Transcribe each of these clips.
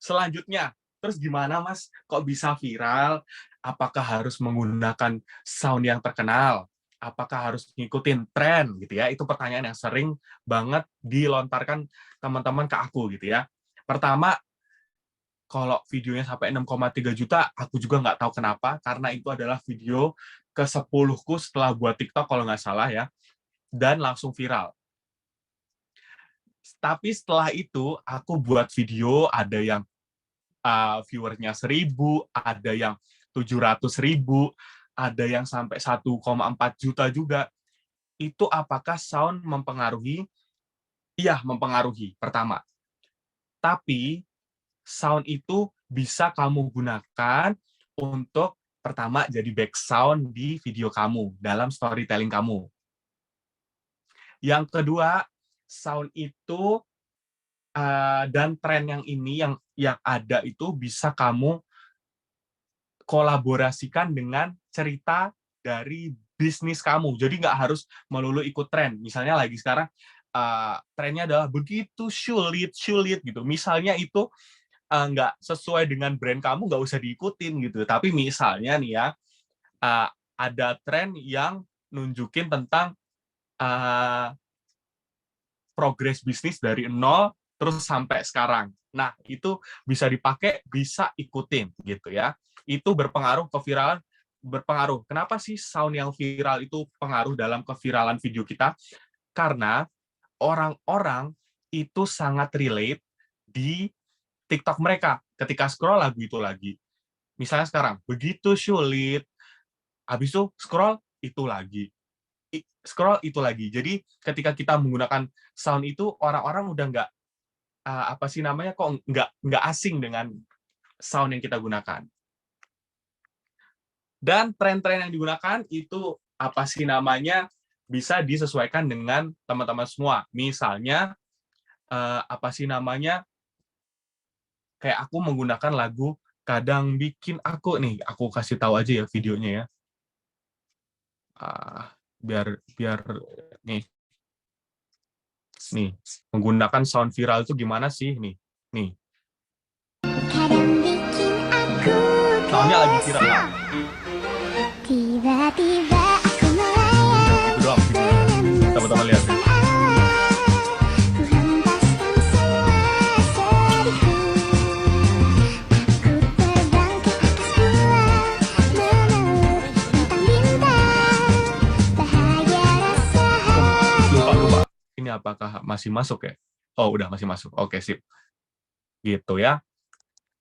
Selanjutnya, terus gimana Mas? Kok bisa viral? Apakah harus menggunakan sound yang terkenal? Apakah harus ngikutin tren gitu ya? Itu pertanyaan yang sering banget dilontarkan teman-teman ke aku gitu ya. Pertama, kalau videonya sampai 6,3 juta, aku juga nggak tahu kenapa, karena itu adalah video ke-10ku setelah buat TikTok kalau nggak salah ya, dan langsung viral. Tapi setelah itu, aku buat video, ada yang viewernya 1.000, ada yang 700.000, ada yang sampai 1,4 juta juga. Itu apakah sound mempengaruhi? Iya, mempengaruhi, pertama. Tapi, sound itu bisa kamu gunakan untuk, pertama, jadi background di video kamu, dalam storytelling kamu. Yang kedua, sound itu dan tren yang ini yang ada itu bisa kamu kolaborasikan dengan cerita dari bisnis kamu. Jadi nggak harus melulu ikut tren. Misalnya lagi sekarang trennya adalah begitu sulit gitu. Misalnya itu nggak sesuai dengan brand kamu, nggak usah diikutin gitu. Tapi misalnya nih ya, uh, ada tren yang nunjukin tentang uh, progres bisnis dari nol terus sampai sekarang. Nah, itu bisa dipakai, bisa ikutin gitu ya. Itu berpengaruh ke viralan, berpengaruh. Kenapa sih sound yang viral itu pengaruh dalam keviralan video kita? Karena orang-orang itu sangat relate di TikTok mereka ketika scroll lagu itu lagi. Misalnya sekarang, begitu sulit, habis itu scroll itu lagi. Scroll itu lagi. Jadi ketika kita menggunakan sound itu, orang-orang udah nggak apa sih namanya, kok nggak asing dengan sound yang kita gunakan. Dan tren-tren yang digunakan itu apa sih namanya bisa disesuaikan dengan teman-teman semua. Misalnya apa sih namanya, kayak aku menggunakan lagu Kadang Bikin Aku nih, aku kasih tahu aja ya videonya ya. Biar biar nih nih menggunakan sound viral itu gimana sih nih soundnya lagi viral lah. Tiba-tiba aku melayang. Itu doang videonya. Teman-teman lihat deh. Lupa. Ini apakah masih masuk ya? Oh, udah masih masuk. Oke, sip. Gitu ya.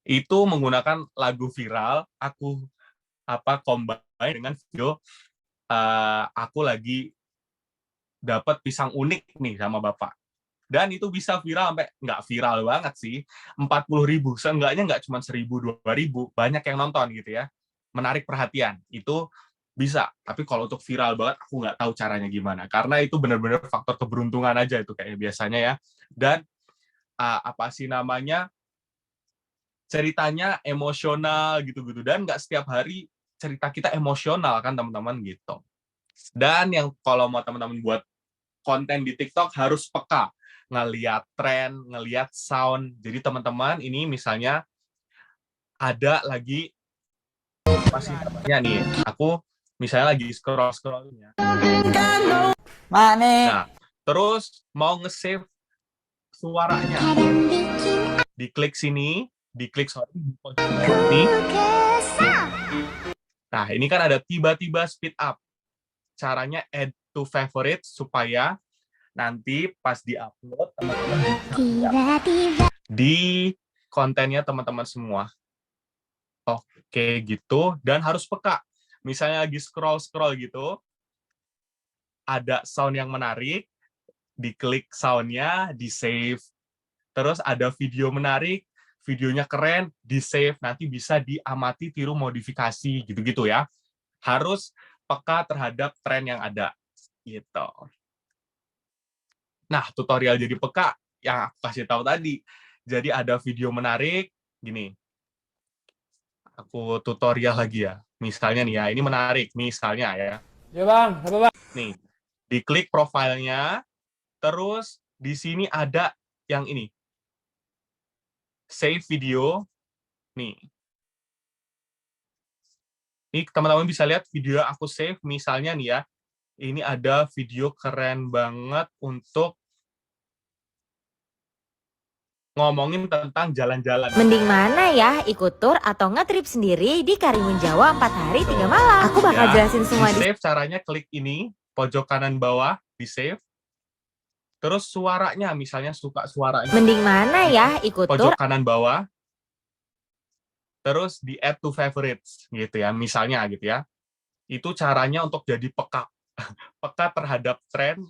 Itu menggunakan lagu viral, aku combine dengan video aku lagi dapat pisang unik nih sama bapak. Dan itu bisa viral sampai, nggak viral banget sih, 40.000. Seenggaknya nggak cuma 1.000, 2.000, banyak yang nonton gitu ya. Menarik perhatian. Itu bisa. Tapi kalau untuk viral banget, aku nggak tahu caranya gimana. Karena itu benar-benar faktor keberuntungan aja itu kayak biasanya ya. Dan apa sih namanya, ceritanya emosional gitu-gitu. Dan nggak setiap hari cerita kita emosional kan teman-teman gitu. Dan yang kalau mau teman-teman buat konten di TikTok harus peka ngelihat tren, ngelihat sound. Jadi teman-teman ini misalnya ada lagi masih namanya nih, aku misalnya lagi scroll ya. Nah, terus mau nge-save suaranya. Diklik sini, diklik ini. Nah, ini kan ada tiba-tiba speed up. Caranya add to favorite supaya nanti pas di-upload teman-teman di kontennya teman-teman semua. Oke gitu, dan harus peka. Misalnya lagi scroll gitu, ada sound yang menarik, diklik soundnya, di-save. Terus ada video menarik, videonya keren, di-save. Nanti bisa diamati, tiru, modifikasi, gitu-gitu ya. Harus peka terhadap tren yang ada. Gitu. Nah, tutorial jadi peka yang aku kasih tahu tadi. Jadi ada video menarik, gini. Aku tutorial lagi ya. Misalnya nih ya, ini menarik. Misalnya ya. Ya bang, apa bang? Nih, diklik profilnya, terus di sini ada yang ini. save video. Nih. Nih teman-teman bisa lihat video yang aku save, misalnya nih ya, ini ada video keren banget untuk ngomongin tentang jalan-jalan. Mending mana ya, ikut tur atau nge-trip sendiri di Karimun Jawa 4 hari 3 malam? Aku bakal jelasin semua di save. Caranya klik ini, pojok kanan bawah, di save. Terus suaranya, misalnya suka suaranya. Mending mana ya, ikut tur pojok kanan bawah. Terus di add to favorites gitu ya, misalnya gitu ya. Itu caranya untuk jadi peka. Peka terhadap tren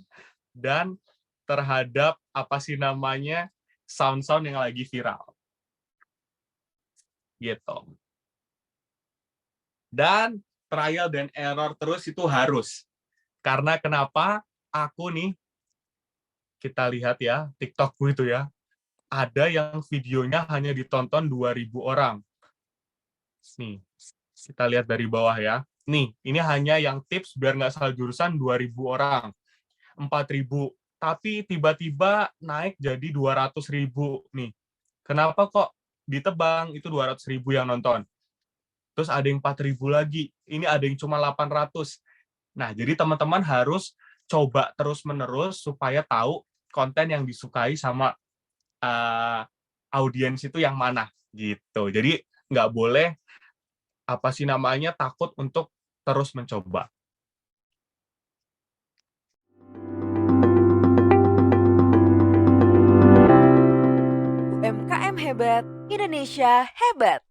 dan terhadap apa sih namanya sound-sound yang lagi viral. Gitu. Dan trial dan error terus itu harus. Karena kenapa? Aku nih, kita lihat ya, TikTokku itu ya, ada yang videonya hanya ditonton 2.000 orang. Nih, kita lihat dari bawah ya. Nih, ini hanya yang tips biar nggak salah jurusan 2.000 orang. 4.000. Tapi tiba-tiba naik jadi 200.000 nih. Kenapa kok ditebang itu 200.000 yang nonton? Terus ada yang 4.000 lagi. Ini ada yang cuma 800. Nah, jadi teman-teman harus coba terus-menerus supaya tahu konten yang disukai sama audiens itu yang mana gitu. Jadi nggak boleh apa sih namanya takut untuk terus mencoba. UMKM hebat, Indonesia hebat.